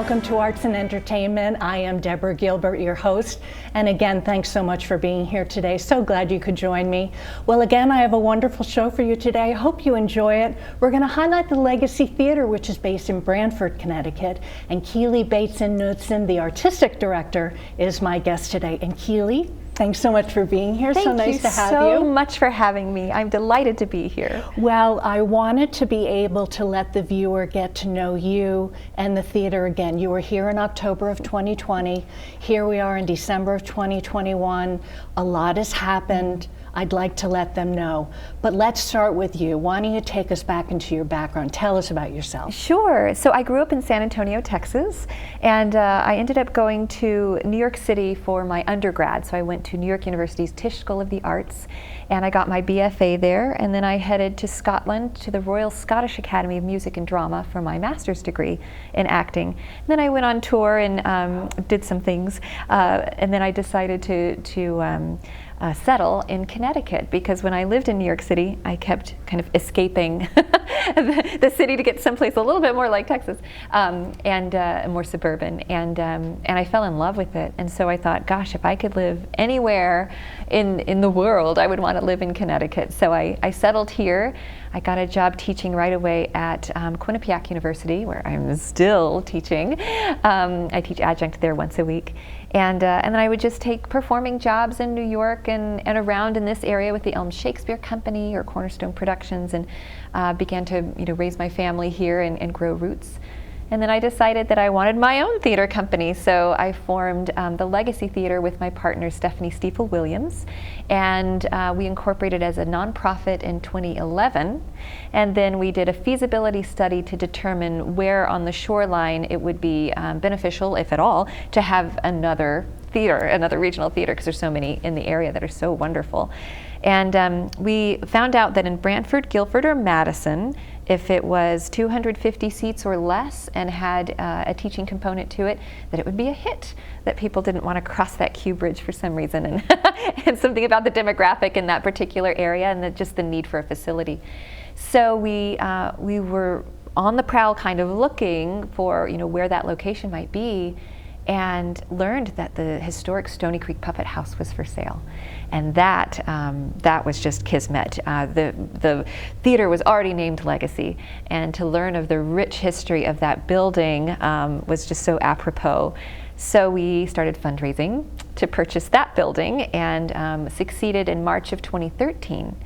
welcome to Arts and Entertainment. I am Deborah Gilbert, your host. And again, thanks so much for being here today. So glad you could join me. Well, again, I have a wonderful show for you today. I hope you enjoy it. We're going to highlight the Legacy Theater, which is based in Branford, Connecticut. And Keelee Baisden Knudsen, the artistic director, is my guest today. And Keelee, thanks so much for being here. So nice to have you. Thank you so much for having me. I'm delighted to be here. Well, I wanted to be able to let the viewer get to know you and the theater again. You were here in October of 2020. Here we are in December of 2021. A lot has happened. I'd like to let them know. But let's start with you. Why don't you take us back into your background? Tell us about yourself. Sure. So I grew up in San Antonio, Texas, and I ended up going to New York City for my undergrad. So I went to New York University's Tisch School of the Arts, and I got my BFA there, and then I headed to Scotland to the Royal Scottish Academy of Music and Drama for my master's degree in acting. And then I went on tour and did some things, and then I decided to settle in Connecticut, because when I lived in New York City, I kept kind of escaping the city to get someplace a little bit more like Texas, and more suburban, and I fell in love with it. And so I thought, gosh, if I could live anywhere in the world, I would want to live in Connecticut. So I settled here. I got a job teaching right away at Quinnipiac University, where I'm still teaching. I teach adjunct there once a week. And then I would just take performing jobs in New York and around in this area with the Elm Shakespeare Company or Cornerstone Productions, and began to raise my family here and grow roots. And then I decided that I wanted my own theater company, so I formed the Legacy Theater with my partner Stephanie Stiefel-Williams, and we incorporated as a nonprofit in 2011, and then we did a feasibility study to determine where on the shoreline it would be beneficial, if at all, to have another theater, another regional theater, because there's so many in the area that are so wonderful. And we found out that in Brantford, Guilford, or Madison, if it was 250 seats or less and had a teaching component to it, that it would be a hit, that people didn't want to cross that Q bridge for some reason, and, and something about the demographic in that particular area, and just the need for a facility. So we were on the prowl, kind of looking for where that location might be, and learned that the historic Stony Creek Puppet House was for sale. And that was just kismet. The theater was already named Legacy, and to learn of the rich history of that building was just so apropos. So we started fundraising to purchase that building, and succeeded in March of 2013.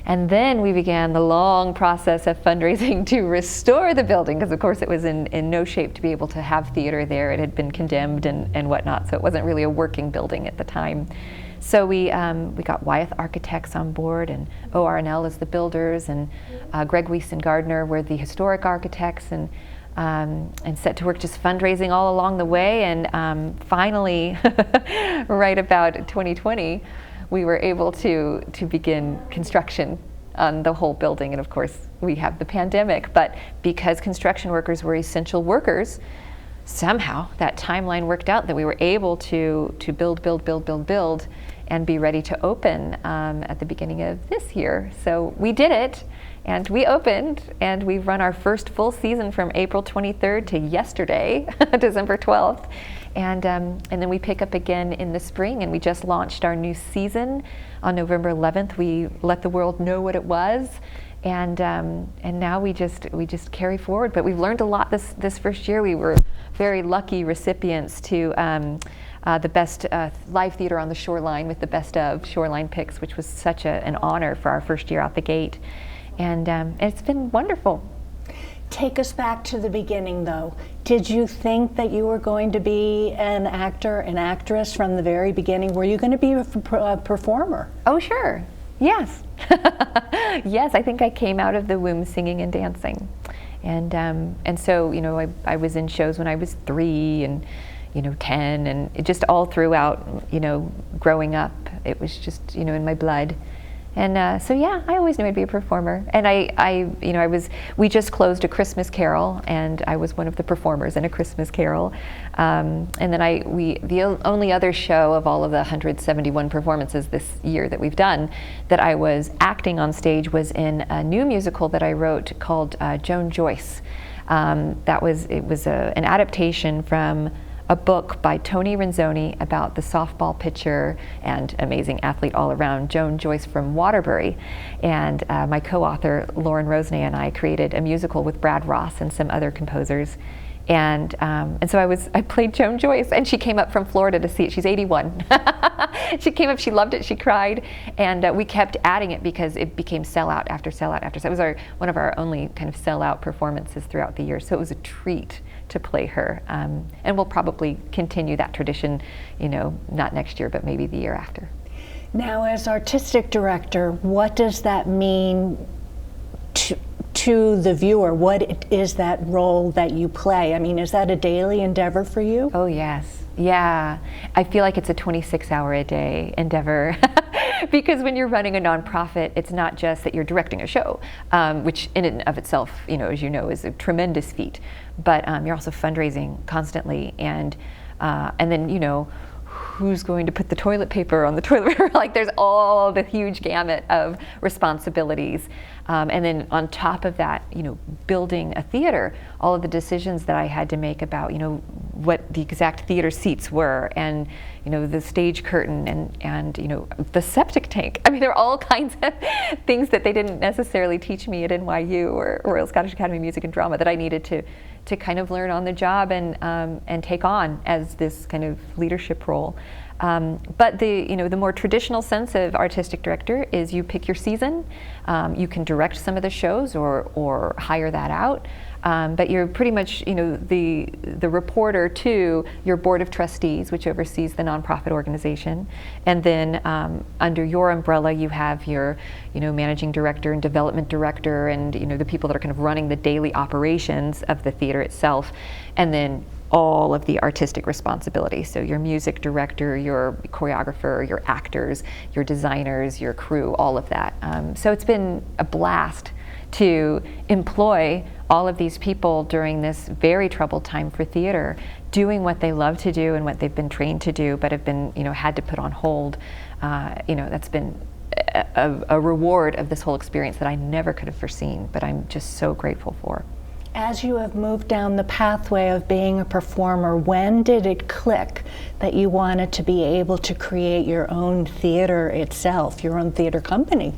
And then we began the long process of fundraising to restore the building, because of course it was in no shape to be able to have theater there. It had been condemned and whatnot, so it wasn't really a working building at the time. So we got Wyeth Architects on board, and ORNL as the builders, and Greg Weiss and Gardner were the historic architects, and set to work just fundraising all along the way. And finally, right about 2020, we were able to begin construction on the whole building. And of course, we have the pandemic, but because construction workers were essential workers, somehow that timeline worked out that we were able to build, and be ready to open at the beginning of this year. So we did it, and we opened, and we've run our first full season from April 23rd to yesterday, December 12th. And then we pick up again in the spring, and we just launched our new season on November 11th. We let the world know what it was, and now we just carry forward. But we've learned a lot this first year. We were very lucky recipients to the best live theater on the shoreline with the best of shoreline picks, which was such an honor for our first year out the gate, and it's been wonderful. Take us back to the beginning, though. Did you think that you were going to be an actor, an actress from the very beginning? Were you going to be a performer? Oh, sure. Yes. Yes, I think I came out of the womb singing and dancing. And so, I was in shows when I was 3 and 10, and it just all throughout, growing up, it was just, in my blood. And so yeah, I always knew I'd be a performer. And we just closed A Christmas Carol, and I was one of the performers in A Christmas Carol. And then the only other show of all of the 171 performances this year that we've done that I was acting on stage was in a new musical that I wrote called Joan Joyce. It was an adaptation from a book by Tony Renzoni about the softball pitcher and amazing athlete all around, Joan Joyce from Waterbury. And my co-author, Lauren Rosenay, and I created a musical with Brad Ross and some other composers. And so I played Joan Joyce, and she came up from Florida to see it. She's 81. She came up, she loved it, she cried, and we kept adding it because it became sellout after sellout after sellout. It was one of our only kind of sellout performances throughout the year, so it was a treat to play her. And we'll probably continue that tradition, not next year, but maybe the year after. Now, as artistic director, what does that mean to the viewer? What is that role that you play? I mean, is that a daily endeavor for you? Oh, yes. Yeah. I feel like it's a 26-hour-a-day endeavor. Because when you're running a nonprofit, it's not just that you're directing a show, which in and of itself, as you know, is a tremendous feat. But you're also fundraising constantly, and then who's going to put the toilet paper on the toilet paper? Like, there's all the huge gamut of responsibilities. And then on top of that, building a theater, all of the decisions that I had to make about, what the exact theater seats were, and, the stage curtain, and the septic tank. I mean, there are all kinds of things that they didn't necessarily teach me at NYU or Royal Scottish Academy of Music and Drama that I needed to kind of learn on the job and take on as this kind of leadership role. But the more traditional sense of artistic director is you pick your season, you can direct some of the shows or hire that out, but you're pretty much the reporter to your board of trustees, which oversees the nonprofit organization, and then under your umbrella you have your managing director and development director and the people that are kind of running the daily operations of the theater itself, and then all of the artistic responsibility. So your music director, your choreographer, your actors, your designers, your crew, all of that. So it's been a blast to employ all of these people during this very troubled time for theater, doing what they love to do and what they've been trained to do, but have been, had to put on hold. That's been a reward of this whole experience that I never could have foreseen, but I'm just so grateful for. As you have moved down the pathway of being a performer, when did it click that you wanted to be able to create your own theater itself, your own theater company?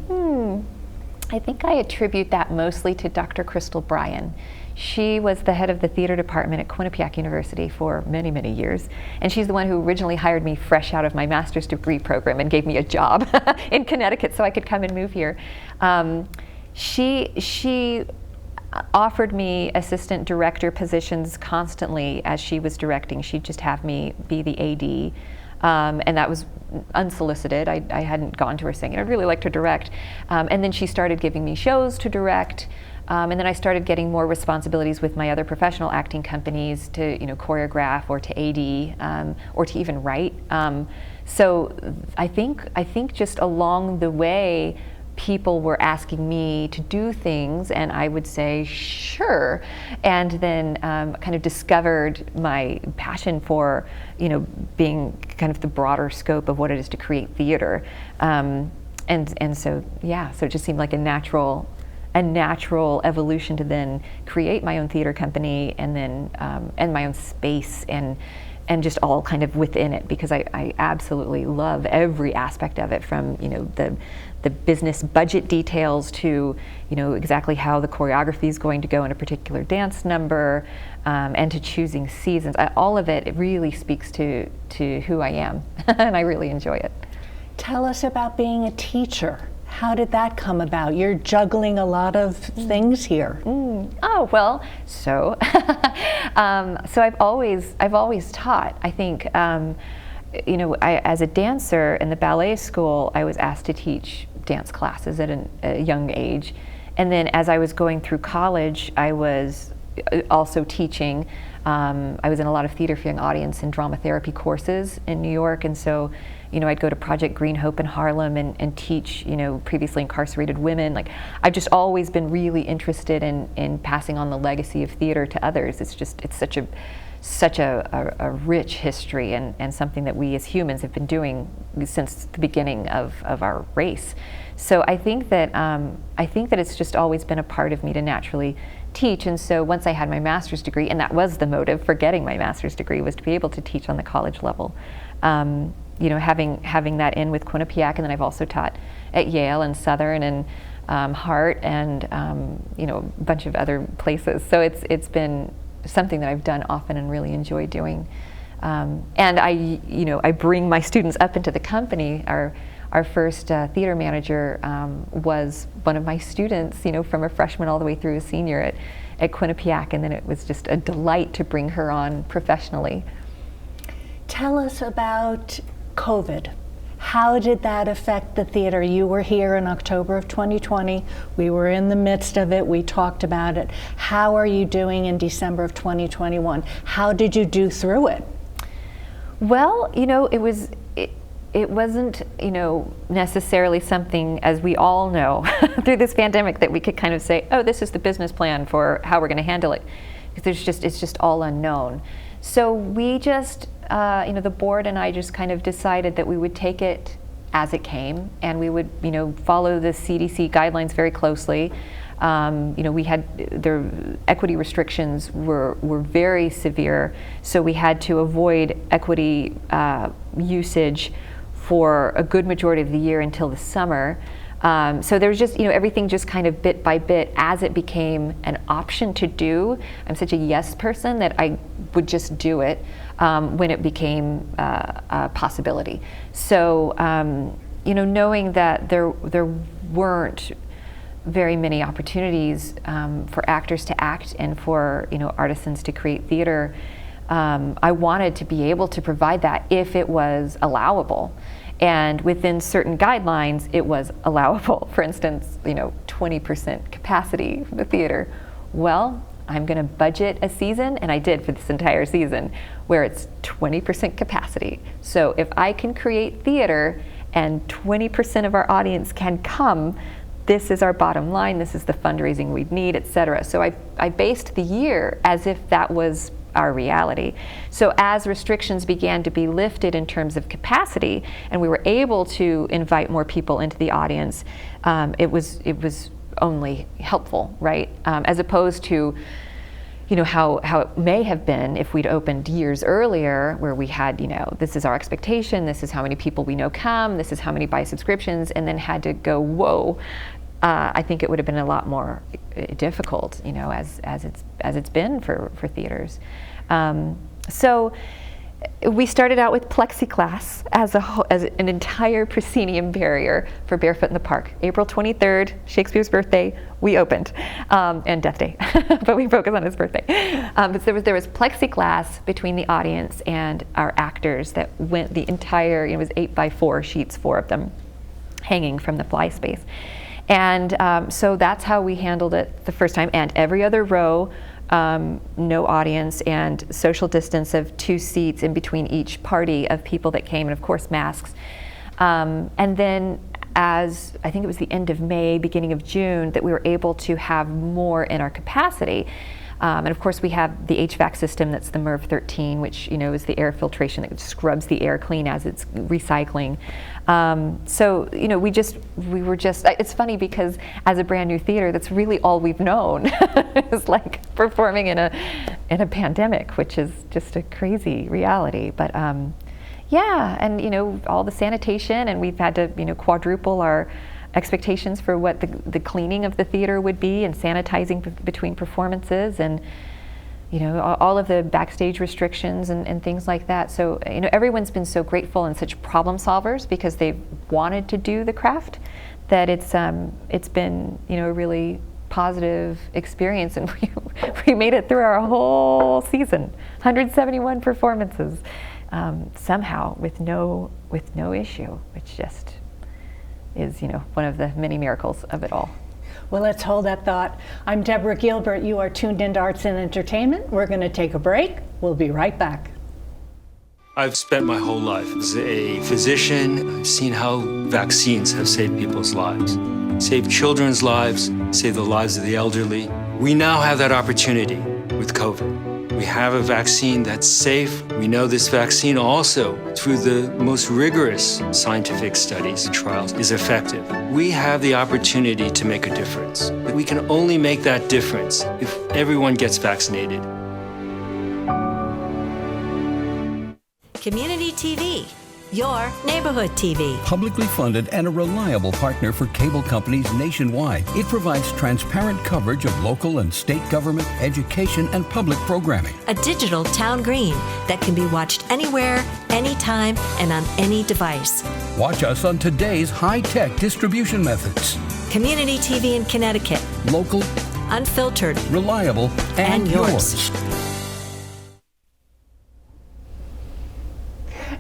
I think I attribute that mostly to Dr. Crystal Bryan. She was the head of the theater department at Quinnipiac University for many, many years. And she's the one who originally hired me fresh out of my master's degree program and gave me a job in Connecticut so I could come and move here. She offered me assistant director positions constantly as she was directing. She'd just have me be the AD, and that was unsolicited. I hadn't gone to her saying, I'd really like to direct. And then she started giving me shows to direct, and then I started getting more responsibilities with my other professional acting companies to choreograph or to AD, or to even write. So I think just along the way, people were asking me to do things, and I would say sure, and then kind of discovered my passion for being kind of the broader scope of what it is to create theater, and so so it just seemed like a natural evolution to then create my own theater company, and then and my own space, and just all kind of within it, because I absolutely love every aspect of it, from the business budget details to exactly how the choreography is going to go in a particular dance number, and to choosing seasons. All of it really speaks to who I am, and I really enjoy it. Tell us about being a teacher. How did that come about? You're juggling a lot of things here. Oh, well, so I've always taught. I think as a dancer in the ballet school, I was asked to teach dance classes at a young age, and then as I was going through college, I was also teaching. I was in a lot of theater for young audience and drama therapy courses in New York, and so I'd go to Project Green Hope in Harlem and teach previously incarcerated women. Like, I've just always been really interested in passing on the legacy of theater to others. It's such a rich history, and something that we as humans have been doing since the beginning of our race. So I think that it's just always been a part of me to naturally teach. And so once I had my master's degree, and that was the motive for getting my master's degree, was to be able to teach on the college level. Having that in with Quinnipiac, and then I've also taught at Yale and Southern and Hart and a bunch of other places. So it's been something that I've done often and really enjoy doing. And I bring my students up into the company. Our first theater manager was one of my students, from a freshman all the way through a senior at Quinnipiac, and then it was just a delight to bring her on professionally. Tell us about COVID. How did that affect the theater? You were here in October of 2020. We were in the midst of it. We talked about it. How are you doing in December of 2021? How did you do through it? Well, it wasn't, necessarily something, as we all know, through this pandemic, that we could kind of say, oh, this is the business plan for how we're going to handle it, because it's just all unknown. So we just, the board and I just kind of decided that we would take it as it came, and we would, follow the CDC guidelines very closely. We had the equity restrictions were very severe, so we had to avoid equity usage for a good majority of the year until the summer. So there's just, everything just kind of bit by bit as it became an option to do. I'm such a yes person that I would just do it when it became a possibility. So, knowing that there weren't very many opportunities for actors to act and for artisans to create theater, I wanted to be able to provide that if it was allowable. And within certain guidelines, it was allowable. For instance, 20% capacity for the theater. Well, I'm going to budget a season, and I did for this entire season, where it's 20% capacity. So if I can create theater and 20% of our audience can come, this is our bottom line, this is the fundraising we'd need, etc. So I based the year as if that was our reality. So as restrictions began to be lifted in terms of capacity, and we were able to invite more people into the audience, it was only helpful, right? As opposed to how it may have been if we'd opened years earlier, where we had, this is our expectation, this is how many people we know come, this is how many buy subscriptions, and then had to go, whoa. I think it would have been a lot more difficult, as it's been for theaters. So we started out with plexiglass as an entire proscenium barrier for Barefoot in the Park. April 23rd, Shakespeare's birthday, we opened, and Death Day, but we focus on his birthday. But there was plexiglass between the audience and our actors that went the entire, it was 8x4 sheets, 4 of them, hanging from the fly space. And so that's how we handled it the first time. And every other row, no audience, and social distance of 2 seats in between each party of people that came, and of course masks. And then as I think it was the end of May, beginning of June, that we were able to have more in our capacity. And of course we have the HVAC system, that's the MERV 13, which is the air filtration that scrubs the air clean as it's recycling. So we were just, it's funny because as a brand new theater, that's really all we've known is like performing in a pandemic, which is just a crazy reality. But yeah, and all the sanitation, and we've had to quadruple our expectations for what the cleaning of the theater would be, and sanitizing between performances, and all of the backstage restrictions and things like that. So everyone's been so grateful and such problem solvers because they've wanted to do the craft, that it's been a really positive experience, and we made it through our whole season, 171 performances, somehow with no issue, which just is one of the many miracles of it all. Well, let's hold that thought. I'm Deborah Gilbert. You are tuned into Arts and Entertainment. We're going to take a break. We'll be right back. I've spent my whole life as a physician. I've seen how vaccines have saved people's lives, saved children's lives, saved the lives of the elderly. We now have that opportunity with COVID. We We have a vaccine that's safe. We know this vaccine also, through the most rigorous scientific studies and trials, is effective. We have the opportunity to make a difference. But we can only make that difference if everyone gets vaccinated. Community TV, your neighborhood TV. Publicly funded and a reliable partner for cable companies nationwide. It provides transparent coverage of local and state government, education, and public programming. A digital town green that can be watched anywhere, anytime, and on any device. Watch us on today's high-tech distribution methods. Community TV in Connecticut. Local, unfiltered, reliable, and yours.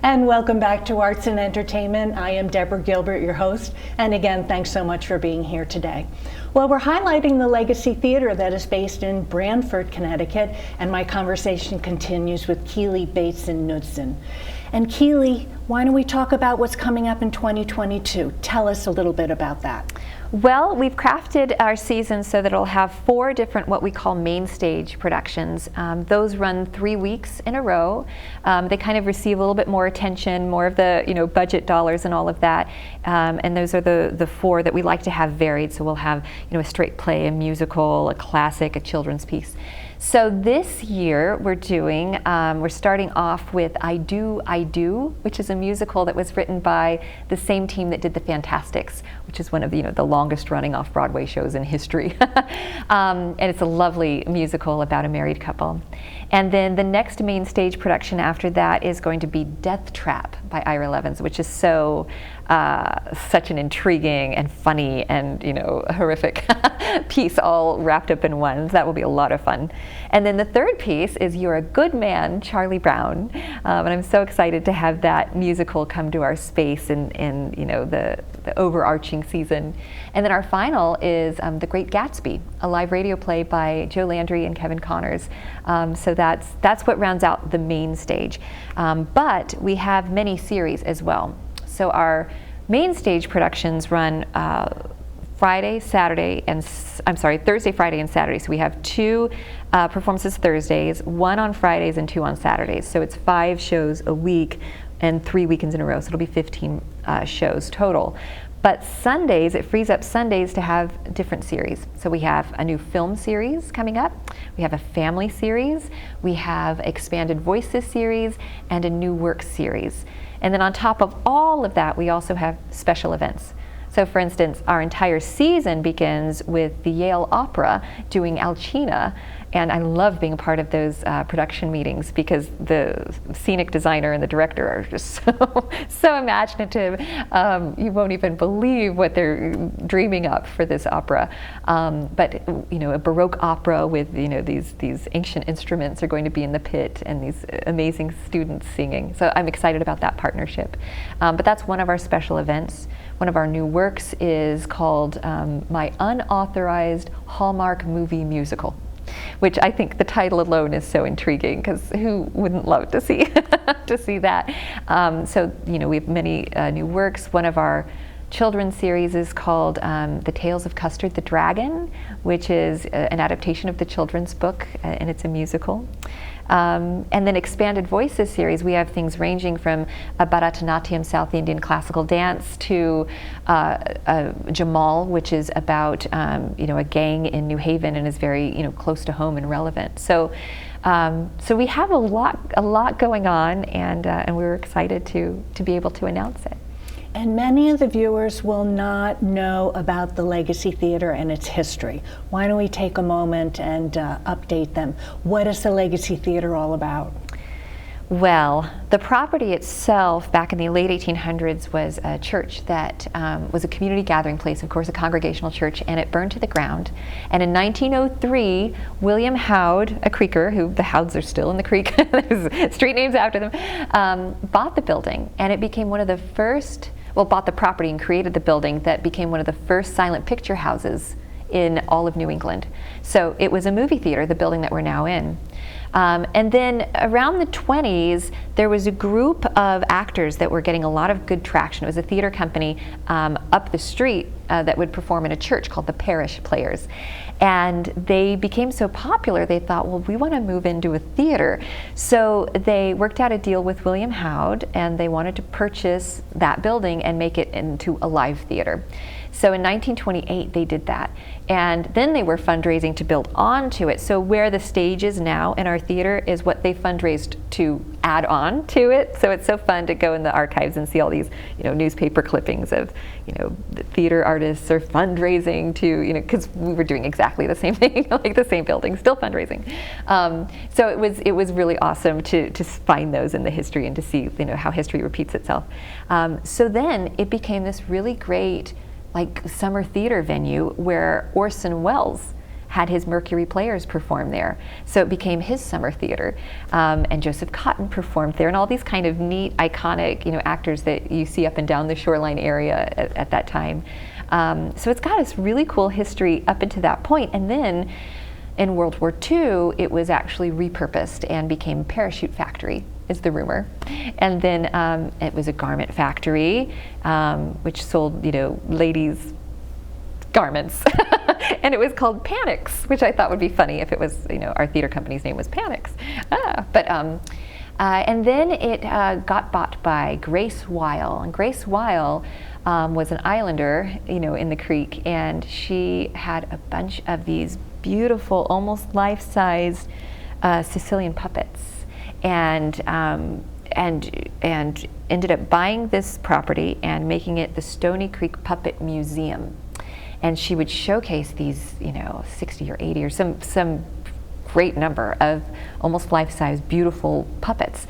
And welcome back to Arts and Entertainment. I am Deborah Gilbert, your host. And again, thanks so much for being here today. Well, we're highlighting the Legacy Theater that is based in Branford, Connecticut. And my conversation continues with Keelee, Baisden, Knudsen. And Keelee, why don't we talk about what's coming up in 2022? Tell us a little bit about that. Well, we've crafted our season so that it'll have 4 different what we call main stage productions. Those run 3 weeks in a row. They kind of receive a little bit more attention, more of the budget dollars and all of that. And those are the 4 that we like to have varied. So we'll have a straight play, a musical, a classic, a children's piece. So this year we're starting off with I Do, which is a musical that was written by the same team that did The Fantastics, which is one of the longest running off-Broadway shows in history. And it's a lovely musical about a married couple. And then the next main stage production after that is going to be Death Trap by Ira Levins, which is such an intriguing and funny and horrific piece all wrapped up in one. So that will be a lot of fun. And then the third piece is You're a Good Man, Charlie Brown. And I'm so excited to have that musical come to our space in the overarching season. And then our final is The Great Gatsby, a live radio play by Joe Landry and Kevin Connors. So that's what rounds out the main stage. But we have many series as well. So our main stage productions run Thursday, Friday, and Saturday. So we have 2 performances Thursdays, 1 on Fridays, and 2 on Saturdays. So it's 5 shows a week and 3 weekends in a row. So it'll be 15 shows total. But Sundays, it frees up Sundays to have different series. So we have a new film series coming up. We have a family series. We have expanded voices series and a new work series. And then on top of all of that, we also have special events. So for instance, our entire season begins with the Yale Opera doing Alcina. And I love being a part of those production meetings because the scenic designer and the director are just so imaginative. You won't even believe what they're dreaming up for this opera. But a Baroque opera with these ancient instruments are going to be in the pit and these amazing students singing. So I'm excited about that partnership. But that's one of our special events. One of our new works is called My Unauthorized Hallmark Movie Musical, which I think the title alone is so intriguing because who wouldn't love to see that? So we have many new works. One of our children's series is called The Tales of Custard the Dragon, which is an adaptation of the children's book, and it's a musical. And then expanded voices series, we have things ranging from a Bharatanatyam South Indian classical dance to Jamal, which is about a gang in New Haven and is very close to home and relevant. So we have a lot going on, and we're excited to be able to announce it. And many of the viewers will not know about the Legacy Theater and its history. Why don't we take a moment and update them? What is the Legacy Theater all about? Well, the property itself back in the late 1800s was a church that was a community gathering place, of course, a congregational church, and it burned to the ground. And in 1903, William Howd, a creeker, who the Howds are still in the creek, there's street names after them, bought the building, and it became one of the first, bought the property and created the building that became one of the first silent picture houses in all of New England. So it was a movie theater, the building that we're now in. And then around the 20s, there was a group of actors that were getting a lot of good traction. It was a theater company up the street that would perform in a church called the Parish Players. And they became so popular, they thought, well, we want to move into a theater. So they worked out a deal with William Howd, and they wanted to purchase that building and make it into a live theater. So in 1928, they did that. And then they were fundraising to build onto it. So where the stage is now in our theater is what they fundraised to add on to it. So it's so fun to go in the archives and see all these, newspaper clippings of, the theater artists are fundraising to, because we were doing exactly the same thing, like the same building, still fundraising. So it was really awesome to find those in the history and to see, how history repeats itself. So then it became this really great summer theater venue where Orson Welles had his Mercury Players perform there. So it became his summer theater. And Joseph Cotten performed there, and all these kind of neat, iconic, actors that you see up and down the shoreline area at that time. So it's got this really cool history up into that point. And then in World War II, it was actually repurposed and became a parachute factory, is the rumor. And then it was a garment factory, which sold, ladies' garments. And it was called Panics, which I thought would be funny if it was, our theater company's name was Panics. And then it got bought by Grace Weil. And Grace Weil was an islander, in the creek, and she had a bunch of these beautiful, almost life-sized Sicilian puppets. And ended up buying this property and making it the Stony Creek Puppet Museum. And she would showcase these, 60 or 80 or some great number of almost life-size beautiful puppets.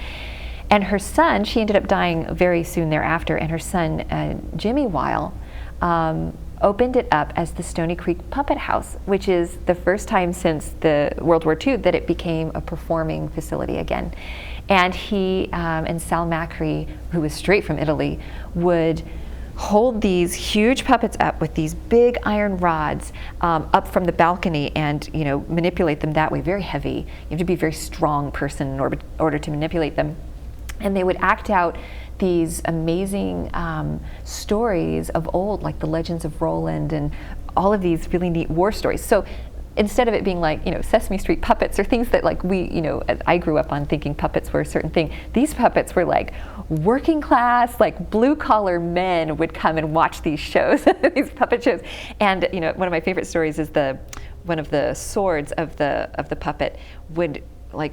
And her son, she ended up dying very soon thereafter, and her son, Jimmy Weil, opened it up as the Stony Creek Puppet House, which is the first time since the World War II that it became a performing facility again. And he and Sal Macri, who was straight from Italy, would hold these huge puppets up with these big iron rods up from the balcony and manipulate them that way, very heavy. You have to be a very strong person in order to manipulate them. And they would act out these amazing stories of old, like the Legends of Roland and all of these really neat war stories. So instead of it being like, Sesame Street puppets or things that I grew up on thinking puppets were a certain thing, these puppets were like working class, like blue collar men would come and watch these shows, these puppet shows. And one of my favorite stories is one of the swords of the puppet would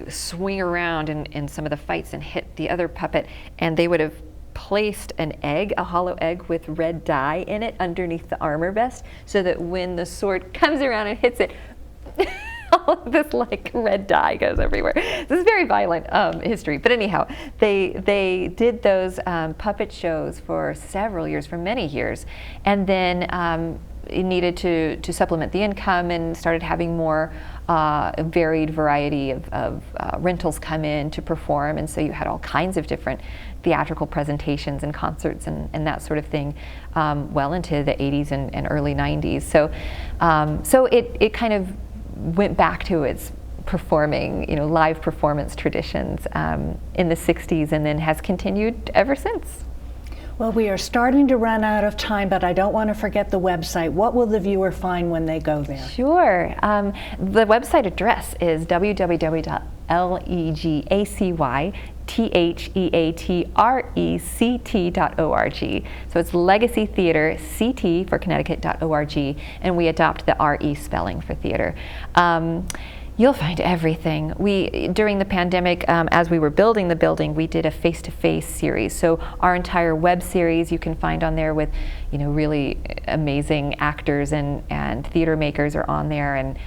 swing around in some of the fights and hit the other puppet, and they would have placed an egg, a hollow egg with red dye in it underneath the armor vest, so that when the sword comes around and hits it, all of this red dye goes everywhere. This is very violent history, but anyhow, they did those puppet shows for several years, for many years, and then it needed to supplement the income and started having more a varied variety of rentals come in to perform, and so you had all kinds of different theatrical presentations and concerts and that sort of thing well into the 80s and early 90s. So it kind of went back to its performing, live performance traditions in the 60s, and then has continued ever since. Well, we are starting to run out of time, but I don't want to forget the website. What will the viewer find when they go there? Sure. The website address is www.legacytheatrect.org. So it's Legacy Theater, CT for Connecticut.org, and we adopt the RE spelling for theater. You'll find everything. During the pandemic, as we were building the building, we did a face-to-face series. So our entire web series you can find on there with, really amazing actors and theater makers are on there, and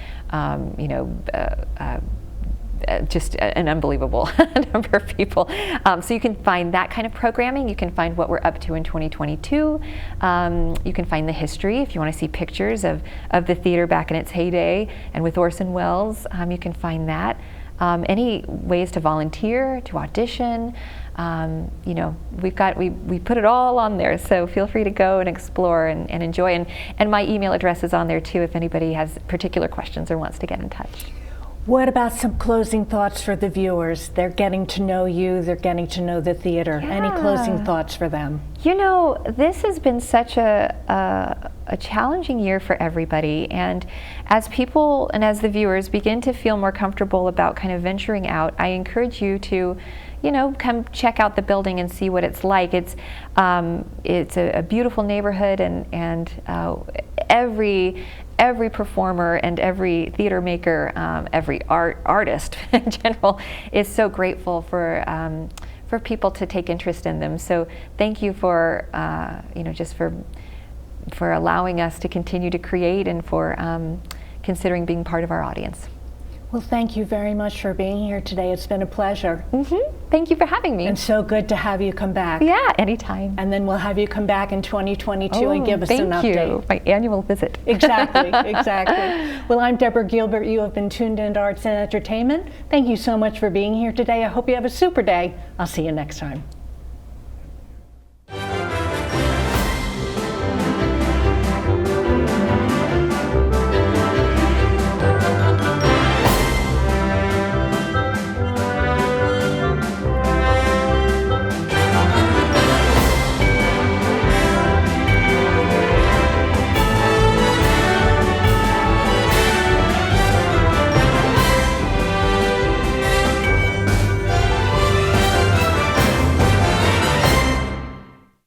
just an unbelievable number of people. So you can find that kind of programming. You can find what we're up to in 2022. You can find the history if you want to see pictures of the theater back in its heyday and with Orson Welles. You can find that. Any ways to volunteer, to audition. We put it all on there, so feel free to go and explore and enjoy. And my email address is on there too if anybody has particular questions or wants to get in touch. What about some closing thoughts for the viewers? They're getting to know you, they're getting to know the theater. Any closing thoughts for them? You know, this has been such a challenging year for everybody, and as people and as the viewers begin to feel more comfortable about kind of venturing out, I encourage you to, you know, come check out the building and see what it's like. It's a beautiful neighborhood, and every performer and every theater maker, every artist in general is so grateful for people to take interest in them. So thank you for just for allowing us to continue to create, and for considering being part of our audience. Well, thank you very much for being here today. It's been a pleasure. Thank you for having me. And so good to have you come back. Yeah, anytime. And then we'll have you come back in 2022 and give us an update. Thank you. My annual visit. Exactly, exactly. Well, I'm Deborah Gilbert. You have been tuned into Arts and Entertainment. Thank you so much for being here today. I hope you have a super day. I'll see you next time.